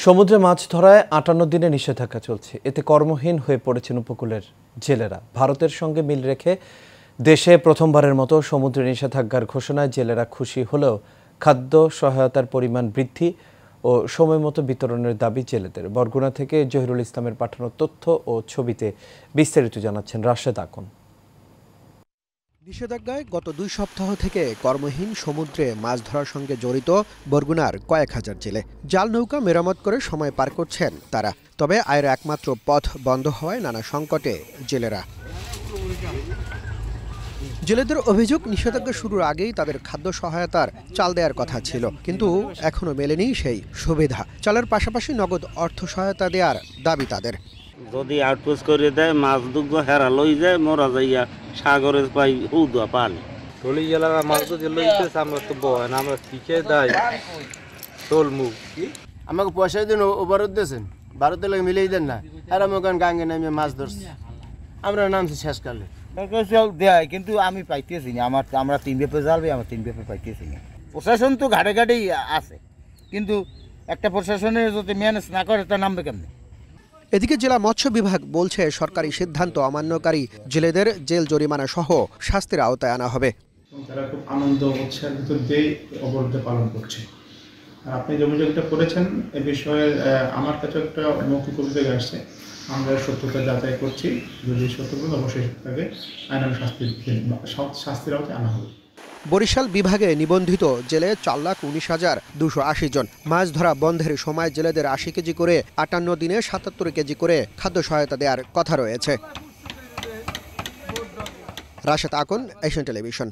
সমুদ্রে মাছ ধরায় ৫৮ দিনে নিষেধাজ্ঞা চলছে। এতে কর্মহীন হয়ে পড়েছেন উপকূলের জেলেরা। ভারতের সঙ্গে মিল রেখে দেশে প্রথমবারের মতো সমুদ্রে নিষেধাজ্ঞার ঘোষণায় জেলেরা খুশি হলেও খাদ্য সহায়তার পরিমাণ বৃদ্ধি ও সময়মতো বিতরণের দাবি জেলেদের। বরগুনা থেকে জহিরুল ইসলামের পাঠানো তথ্য ও ছবিতে বিস্তারিত জানাচ্ছেন রাশেদ আকন। নিষেধাজ্ঞায় গত ২ সপ্তাহ থেকে কর্মহীন সমুদ্রে মাছ ধরার সঙ্গে জড়িত বরগুনার কয়েক হাজার জেলে। জাল নৌকা মেরামত করে সময় পার করছেন তারা। তবে আয়ের একমাত্র পথ বন্ধ হওয়ায় নানা সংকটে জেলেরা। জেলেদের অভিযোগ, নিষেধাজ্ঞা শুরুর আগেই তাদের খাদ্য সহায়তার চাল দেওয়ার কথা ছিল, কিন্তু এখনো মেলেনি সেই সুবিধা। চালের পাশাপাশি নগদ অর্থ সহায়তা দেওয়ার দাবি তাদের। যদি আউটপোস্ট করে দেয়, মাছ দুগ্গ হেরা লই যায়, মরা যাইয়া সাগরে পাই উদা পানি টলি জেলার মাছ তো লইতেছে, আমরা তো বয় আমরা শিখে দেয় তোলমু। আমাকে পয়সা দিন ওভারত দিয়েছেন, ভারতের লোক মিলেই দেন না, আর আমি ওখানে গাঙ্গে নামে মাছ ধরছি, আমরা নামছি শেষকালে দেয়, কিন্তু আমি পাইতেছি না। আমরা 3 বেপে জ্বালবে, আমরা 3 বেপে পাইতেছি না। প্রশাসন তো ঘাটে ঘাটেই আছে, কিন্তু একটা প্রশাসনের যদি ম্যানেজ না করে তা নামবে কেমনে? এদিকে জেলা মৎস্য বিভাগ বলছে, সরকারি সিদ্ধান্ত অমান্যকারী জেলেদের জেল জরিমানা সহ শাস্তির আওতায় আনা হবে। তারা খুব আনন্দ উৎসাহের ভিতর দিয়ে অবরোধ পালন করছে। আর আপনি যে অভিযোগটা করেছেন এ বিষয়ে আমার কাছে একটা মৌখিক অভিযোগ আসছে, আমরা সত্যতা যাচাই করছি। যদি সত্য বলে অবশ্যই তাকে আইনানুগ শাস্তির আওতায় আনা হবে। বরিশাল বিভাগে নিবন্ধিত জেলে 4,19,280 জন। মাছ ধরা বন্ধের সময় জেলেদের 80 কেজি করে, 58 দিনে 77 কেজি করে খাদ্য সহায়তা দেওয়ার কথা রয়েছে। Rashed Akon, Asian television.